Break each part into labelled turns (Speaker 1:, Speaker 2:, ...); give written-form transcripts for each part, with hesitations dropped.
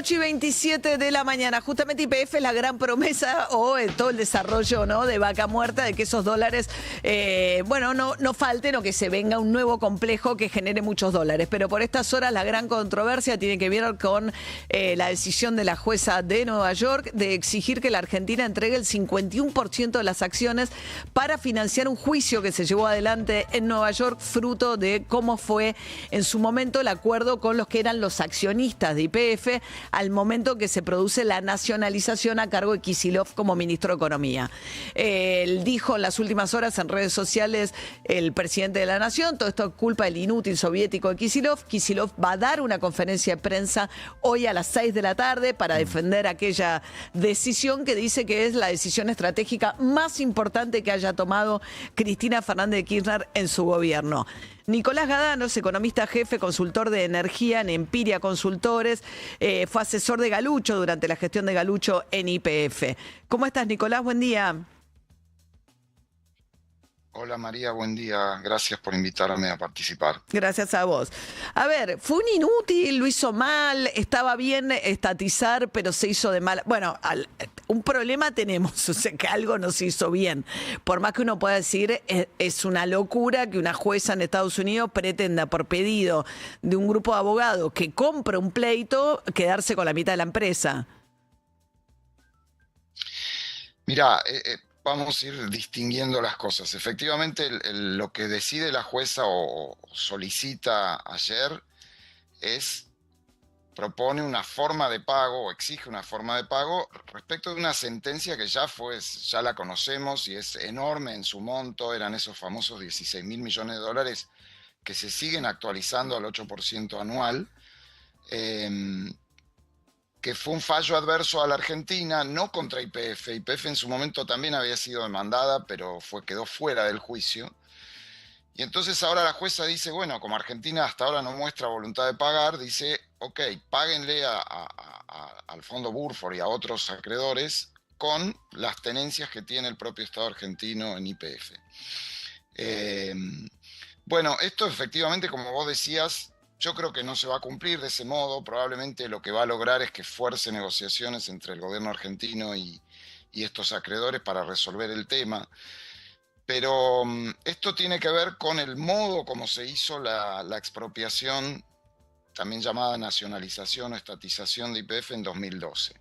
Speaker 1: 8:27 de la mañana. Justamente YPF es la gran promesa o todo el desarrollo, ¿no?, de Vaca Muerta, de que esos dólares, no falten o que se venga un nuevo complejo que genere muchos dólares. Pero por estas horas la gran controversia tiene que ver con la decisión de la jueza de Nueva York de exigir que la Argentina entregue el 51% de las acciones para financiar un juicio que se llevó adelante en Nueva York, fruto de cómo fue en su momento el acuerdo con los que eran los accionistas de YPF al momento que se produce la nacionalización a cargo de Kicillof como ministro de Economía. Él dijo en las últimas horas en redes sociales, el presidente de la Nación, todo esto es culpa del inútil soviético de Kicillof. Kicillof va a dar una conferencia de prensa hoy a las 6 de la tarde para defender aquella decisión que dice que es la decisión estratégica más importante que haya tomado Cristina Fernández de Kirchner en su gobierno. Nicolás Gadanos, economista jefe, consultor de energía en Empiria Consultores, fue asesor de Galucho durante la gestión de Galucho en YPF. ¿Cómo estás, Nicolás? Buen día.
Speaker 2: Hola María, buen día. Gracias por invitarme a participar.
Speaker 1: Gracias a vos. A ver, fue un inútil, lo hizo mal, estaba bien estatizar, pero se hizo de mal. Bueno, un problema tenemos, o sea, que algo no se hizo bien. Por más que uno pueda decir, es una locura que una jueza en Estados Unidos pretenda, por pedido de un grupo de abogados que compre un pleito, quedarse con la mitad de la empresa.
Speaker 2: Mira, vamos a ir distinguiendo las cosas. Efectivamente, lo que decide la jueza o solicita ayer propone una forma de pago o exige una forma de pago respecto de una sentencia que ya la conocemos y es enorme en su monto. Eran esos famosos 16.000 millones de dólares que se siguen actualizando al 8% anual. Que fue un fallo adverso a la Argentina, no contra YPF. YPF en su momento también había sido demandada, pero quedó fuera del juicio. Y entonces ahora la jueza dice, bueno, como Argentina hasta ahora no muestra voluntad de pagar, dice, ok, páguenle al Fondo Burford y a otros acreedores con las tenencias que tiene el propio Estado argentino en YPF. Bueno, esto efectivamente, como vos decías, yo creo que no se va a cumplir de ese modo. Probablemente lo que va a lograr es que fuerce negociaciones entre el gobierno argentino y estos acreedores para resolver el tema. Pero esto tiene que ver con el modo como se hizo la expropiación, también llamada nacionalización o estatización de YPF en 2012.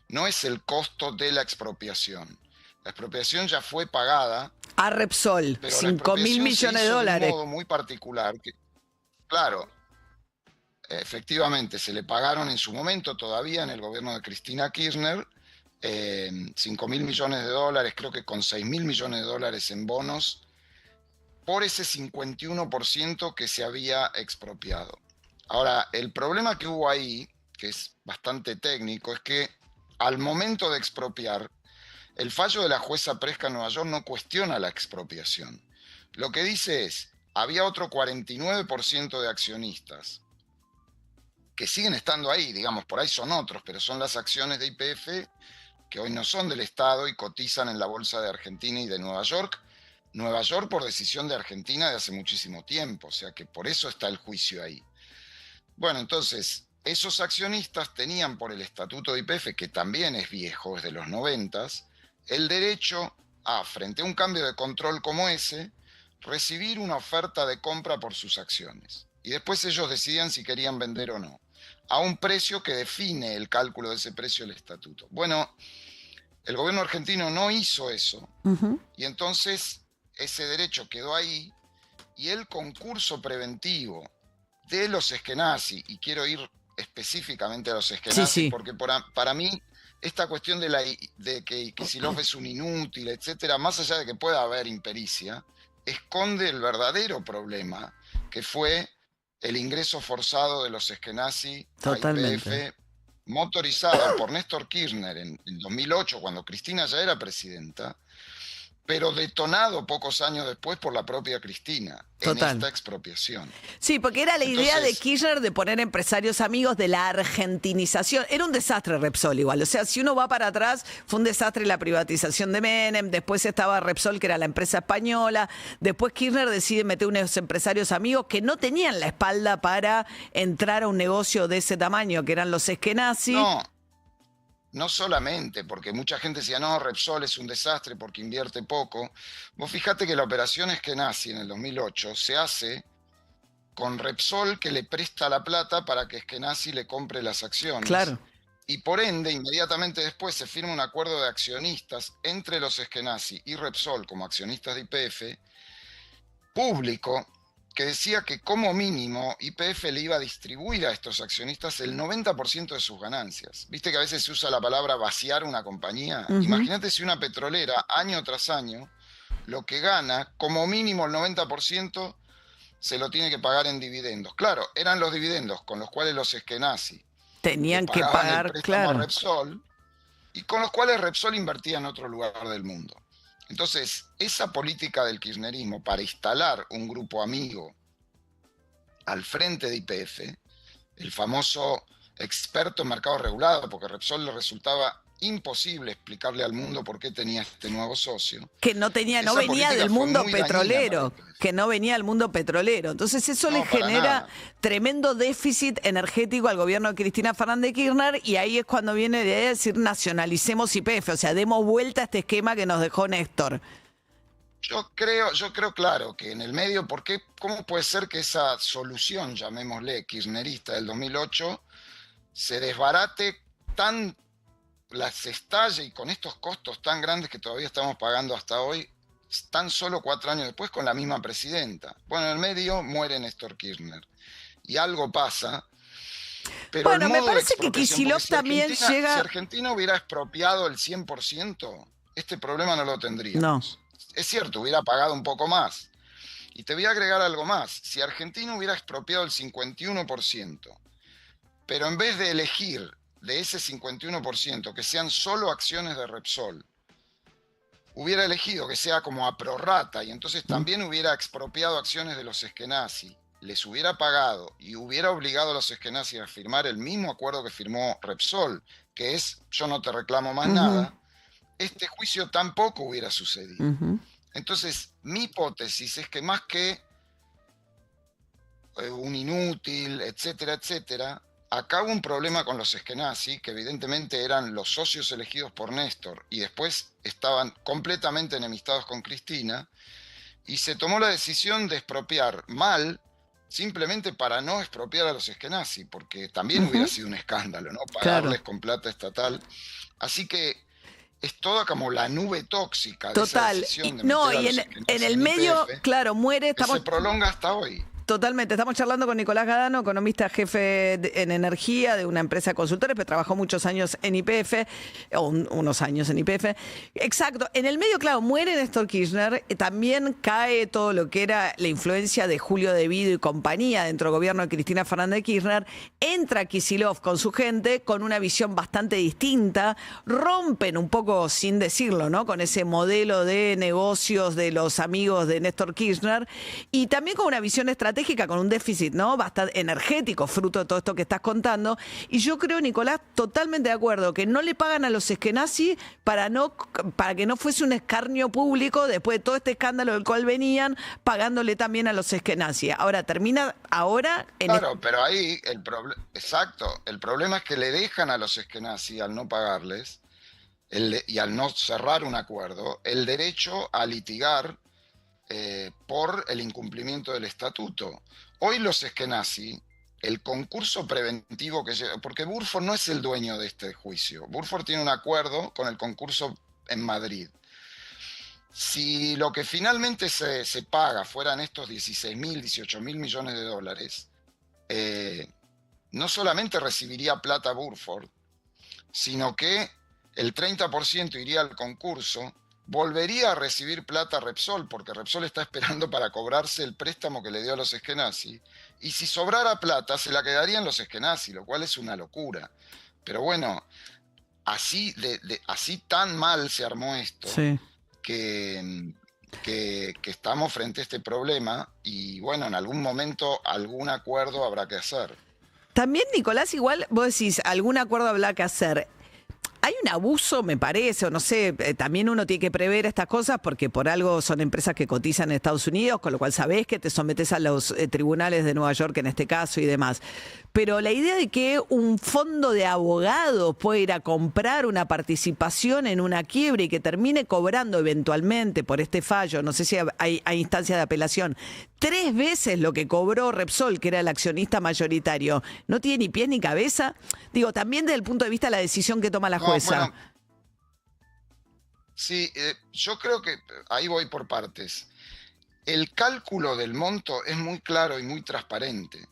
Speaker 2: No es el costo de la expropiación. La expropiación ya fue pagada.
Speaker 1: A Repsol, 5.000 millones de dólares.
Speaker 2: De un modo muy particular. Claro. Efectivamente, se le pagaron en su momento, todavía en el gobierno de Cristina Kirchner, 5.000 millones de dólares, creo que con 6.000 millones de dólares en bonos, por ese 51% que se había expropiado. Ahora, el problema que hubo ahí, que es bastante técnico, es que al momento de expropiar, el fallo de la jueza Presca en Nueva York no cuestiona la expropiación. Lo que dice es, había otro 49% de accionistas que siguen estando ahí, digamos, por ahí son otros, pero son las acciones de YPF que hoy no son del Estado y cotizan en la Bolsa de Argentina y de Nueva York. Nueva York por decisión de Argentina de hace muchísimo tiempo, o sea que por eso está el juicio ahí. Bueno, entonces, esos accionistas tenían por el estatuto de YPF, que también es viejo, es de los 90s, el derecho a, frente a un cambio de control como ese, recibir una oferta de compra por sus acciones. Y después ellos decidían si querían vender o no, a un precio que define el cálculo de ese precio el estatuto. Bueno, el gobierno argentino no hizo eso, y entonces ese derecho quedó ahí, y el concurso preventivo de los eskenazi, y quiero ir específicamente a los eskenazi, porque para mí esta cuestión de que Kicillof es un inútil, etcétera, más allá de que pueda haber impericia, esconde el verdadero problema, que fue el ingreso forzado de los eskenazi a YPF, motorizado por Néstor Kirchner en 2008, cuando Cristina ya era presidenta, pero detonado pocos años después por la propia Cristina en
Speaker 1: Total.
Speaker 2: esta expropiación.
Speaker 1: Sí, porque era la idea de
Speaker 2: Entonces,
Speaker 1: Kirchner de poner empresarios amigos de la argentinización. Era un desastre Repsol igual. O sea, si uno va para atrás, fue un desastre la privatización de Menem, después estaba Repsol, que era la empresa española, después Kirchner decide meter unos empresarios amigos que no tenían la espalda para entrar a un negocio de ese tamaño, que eran los Eskenazi.
Speaker 2: no, no solamente, porque mucha gente decía, no, Repsol es un desastre porque invierte poco. Vos fijate que la operación Eskenazi en el 2008 se hace con Repsol, que le presta la plata para que Eskenazi le compre las acciones.
Speaker 1: Claro.
Speaker 2: Y por ende, inmediatamente después se firma un acuerdo de accionistas entre los Eskenazi y Repsol como accionistas de YPF, público, que decía que como mínimo YPF le iba a distribuir a estos accionistas el 90% de sus ganancias. Viste que a veces se usa la palabra vaciar una compañía. Imagínate si una petrolera, año tras año, lo que gana, como mínimo el 90%, se lo tiene que pagar en dividendos. Claro, eran los dividendos con los cuales los Eskenazi
Speaker 1: Tenían que
Speaker 2: pagaban el
Speaker 1: pagar,
Speaker 2: préstamo a
Speaker 1: claro.
Speaker 2: Repsol y con los cuales Repsol invertía en otro lugar del mundo. Entonces, esa política del kirchnerismo para instalar un grupo amigo al frente de YPF, el famoso experto en mercado regulado, porque a Repsol le resultaba imposible explicarle al mundo por qué tenía este nuevo socio.
Speaker 1: Que no tenía, no
Speaker 2: Esa
Speaker 1: venía
Speaker 2: política
Speaker 1: del
Speaker 2: fue
Speaker 1: mundo
Speaker 2: muy dañina
Speaker 1: petrolero,
Speaker 2: para YPF.
Speaker 1: que no venía del mundo petrolero. Entonces eso le
Speaker 2: No, para
Speaker 1: genera
Speaker 2: nada.
Speaker 1: tremendo déficit energético al gobierno de Cristina Fernández de Kirchner y ahí es cuando viene la idea de decir nacionalicemos YPF, o sea, demos vuelta a este esquema que nos dejó Néstor.
Speaker 2: Yo creo, claro, que en el medio, ¿cómo puede ser que esa solución, llamémosle kirchnerista del 2008, se desbarate se estalle y con estos costos tan grandes que todavía estamos pagando hasta hoy, tan solo 4 años después con la misma presidenta? Bueno, en el medio muere Néstor Kirchner y algo pasa. Pero
Speaker 1: Bueno,
Speaker 2: el
Speaker 1: me
Speaker 2: modo de
Speaker 1: parece que
Speaker 2: expropiación,
Speaker 1: Kicillof
Speaker 2: porque
Speaker 1: también
Speaker 2: Si
Speaker 1: llega...
Speaker 2: Argentina hubiera expropiado el 100%, este problema no lo tendríamos.
Speaker 1: No.
Speaker 2: Es cierto, hubiera pagado un poco más. Y te voy a agregar algo más. Si Argentina hubiera expropiado el 51%, pero en vez de elegir de ese 51% que sean solo acciones de Repsol, hubiera elegido que sea como a prorrata y entonces también hubiera expropiado acciones de los Eskenazi, les hubiera pagado y hubiera obligado a los Eskenazi a firmar el mismo acuerdo que firmó Repsol, que es yo no te reclamo más nada, este juicio tampoco hubiera sucedido. Entonces, mi hipótesis es que más que un inútil, etcétera, etcétera, acá hubo un problema con los Eskenazi, que evidentemente eran los socios elegidos por Néstor y después estaban completamente enemistados con Cristina, y se tomó la decisión de expropiar mal, simplemente para no expropiar a los Eskenazi, porque también hubiera sido un escándalo, ¿no? Pagarles con plata estatal. Así que es toda como la nube tóxica de esa
Speaker 1: Total.
Speaker 2: decisión de
Speaker 1: No,
Speaker 2: meter a
Speaker 1: y
Speaker 2: los
Speaker 1: en
Speaker 2: Eskenazi
Speaker 1: el
Speaker 2: en
Speaker 1: medio,
Speaker 2: YPF,
Speaker 1: claro, muere,
Speaker 2: que se prolonga hasta hoy.
Speaker 1: Totalmente, estamos charlando con Nicolás Gadano, economista jefe en energía de una empresa consultora, pero trabajó muchos años en YPF, o unos años en YPF. Exacto, en el medio, claro, muere Néstor Kirchner, también cae todo lo que era la influencia de Julio De Vido y compañía dentro del gobierno de Cristina Fernández de Kirchner, entra Kicillof con su gente, con una visión bastante distinta, rompen un poco, sin decirlo, ¿no?, con ese modelo de negocios de los amigos de Néstor Kirchner, y también con una visión estratégica, con un déficit, ¿no?, bastante energético, fruto de todo esto que estás contando. Y yo creo, Nicolás, totalmente de acuerdo, que no le pagan a los Eskenazi para que no fuese un escarnio público después de todo este escándalo del cual venían, pagándole también a los Eskenazi. Ahora, termina ahora en...
Speaker 2: Claro, pero ahí exacto, el problema es que le dejan a los Eskenazi, al no pagarles, y al no cerrar un acuerdo, el derecho a litigar por el incumplimiento del estatuto. Hoy los Eskenazi, el concurso preventivo porque Burford no es el dueño de este juicio, Burford tiene un acuerdo con el concurso en Madrid. Si lo que finalmente se paga fueran estos 16.000, 18.000 millones de dólares, no solamente recibiría plata Burford, sino que el 30% iría al concurso, volvería a recibir plata Repsol, porque Repsol está esperando para cobrarse el préstamo que le dio a los Eskenazi, y si sobrara plata se la quedarían los Eskenazi, lo cual es una locura. Pero bueno, así tan mal se armó esto,
Speaker 1: Sí.
Speaker 2: que estamos frente a este problema y bueno, en algún momento algún acuerdo habrá que hacer.
Speaker 1: También, Nicolás, igual vos decís, algún acuerdo habrá que hacer. Hay un abuso, me parece, o no sé, también uno tiene que prever estas cosas porque por algo son empresas que cotizan en Estados Unidos, con lo cual sabés que te sometes a los tribunales de Nueva York en este caso y demás. Pero la idea de que un fondo de abogados puede ir a comprar una participación en una quiebra y que termine cobrando eventualmente por este fallo, no sé si hay instancia de apelación, 3 veces lo que cobró Repsol, que era el accionista mayoritario, no tiene ni pies ni cabeza. Digo, también desde el punto de vista de la decisión que toma la jueza.
Speaker 2: Bueno, sí, yo creo que ahí voy por partes. El cálculo del monto es muy claro y muy transparente.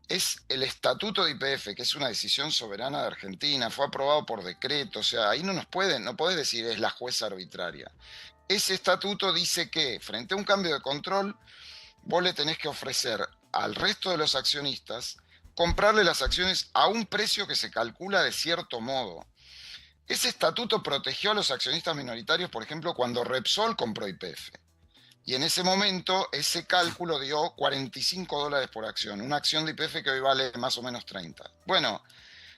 Speaker 2: Es el estatuto de YPF, que es una decisión soberana de Argentina, fue aprobado por decreto, o sea, ahí no podés decir es la jueza arbitraria. Ese estatuto dice que frente a un cambio de control, vos le tenés que ofrecer al resto de los accionistas comprarle las acciones a un precio que se calcula de cierto modo. Ese estatuto protegió a los accionistas minoritarios, por ejemplo, cuando Repsol compró YPF. Y en ese momento, ese cálculo dio $45 por acción. Una acción de YPF que hoy vale más o menos 30. Bueno,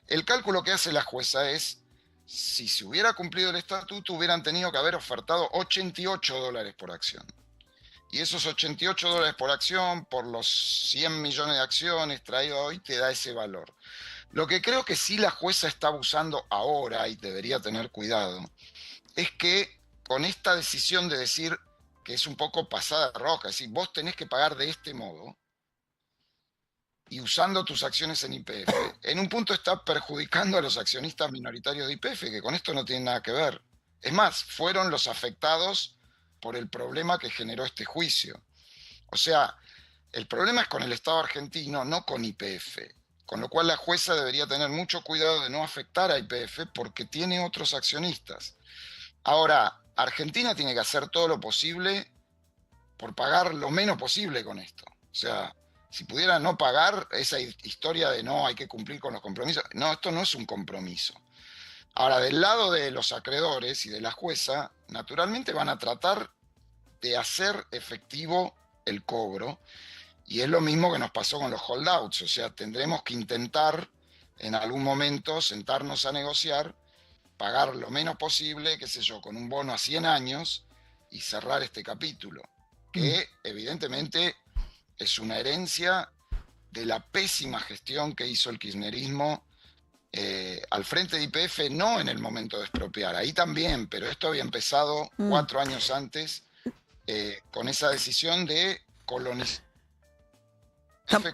Speaker 2: el cálculo que hace la jueza es, si se hubiera cumplido el estatuto, hubieran tenido que haber ofertado $88 por acción. Y esos $88 por acción, por los 100 millones de acciones traído hoy, te da ese valor. Lo que creo que sí la jueza está abusando ahora, y debería tener cuidado, es que con esta decisión de decir que es un poco pasada de rosca, es decir, vos tenés que pagar de este modo, y usando tus acciones en YPF, en un punto está perjudicando a los accionistas minoritarios de YPF, que con esto no tienen nada que ver. Es más, fueron los afectados por el problema que generó este juicio. O sea, el problema es con el Estado argentino, no con YPF. Con lo cual la jueza debería tener mucho cuidado de no afectar a YPF porque tiene otros accionistas. Ahora, Argentina tiene que hacer todo lo posible por pagar lo menos posible con esto. O sea, si pudiera no pagar, esa historia de no, hay que cumplir con los compromisos. No, esto no es un compromiso. Ahora, del lado de los acreedores y de la jueza, naturalmente van a tratar de hacer efectivo el cobro. Y es lo mismo que nos pasó con los holdouts. O sea, tendremos que intentar en algún momento sentarnos a negociar, pagar lo menos posible, qué sé yo, con un bono a 100 años y cerrar este capítulo, que evidentemente es una herencia de la pésima gestión que hizo el kirchnerismo al frente de YPF, no en el momento de expropiar, ahí también, pero esto había empezado 4 años antes con esa decisión de colonizar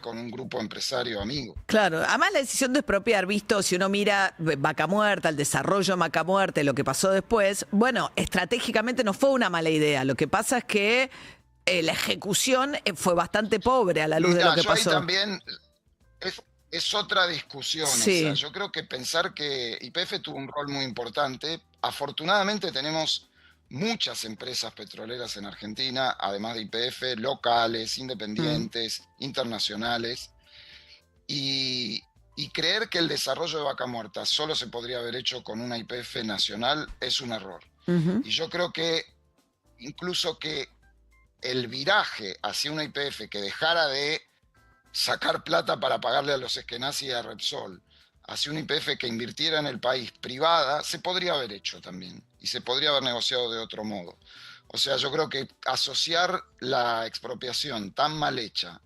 Speaker 2: con un grupo empresario amigo.
Speaker 1: Claro, además la decisión de expropiar, visto, si uno mira Vaca Muerta, el desarrollo de Vaca Muerta, lo que pasó después, bueno, estratégicamente no fue una mala idea. Lo que pasa es que la ejecución fue bastante pobre a la luz de lo que pasó.
Speaker 2: Ahí también es otra discusión.
Speaker 1: Sí.
Speaker 2: O sea, yo creo que pensar que YPF tuvo un rol muy importante. Afortunadamente tenemos muchas empresas petroleras en Argentina, además de YPF, locales, independientes, internacionales. Y creer que el desarrollo de Vaca Muerta solo se podría haber hecho con una YPF nacional es un error. Y yo creo que incluso que el viraje hacia una YPF que dejara de sacar plata para pagarle a los Eskenazi y a Repsol, hacia una YPF que invirtiera en el país privada, se podría haber hecho también. Y se podría haber negociado de otro modo. O sea, yo creo que asociar la expropiación tan mal hecha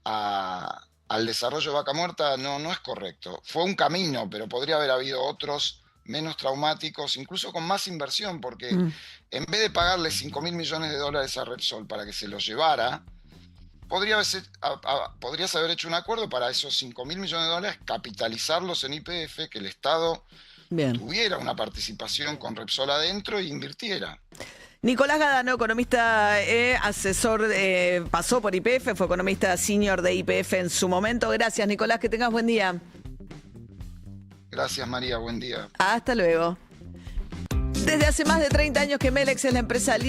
Speaker 2: al desarrollo de Vaca Muerta no es correcto. Fue un camino, pero podría haber habido otros menos traumáticos, incluso con más inversión, porque en vez de pagarle $5.000 millones a Repsol para que se los llevara, podrías haber hecho un acuerdo para esos $5.000 millones, capitalizarlos en YPF, que el Estado tuviera una participación con Repsol adentro e invirtiera.
Speaker 1: Nicolás Gadano, economista, asesor, pasó por YPF, fue economista senior de YPF en su momento. Gracias, Nicolás, que tengas buen día.
Speaker 2: Gracias, María, buen día.
Speaker 1: Hasta luego. Desde hace más de 30 años que Melex es la empresa líder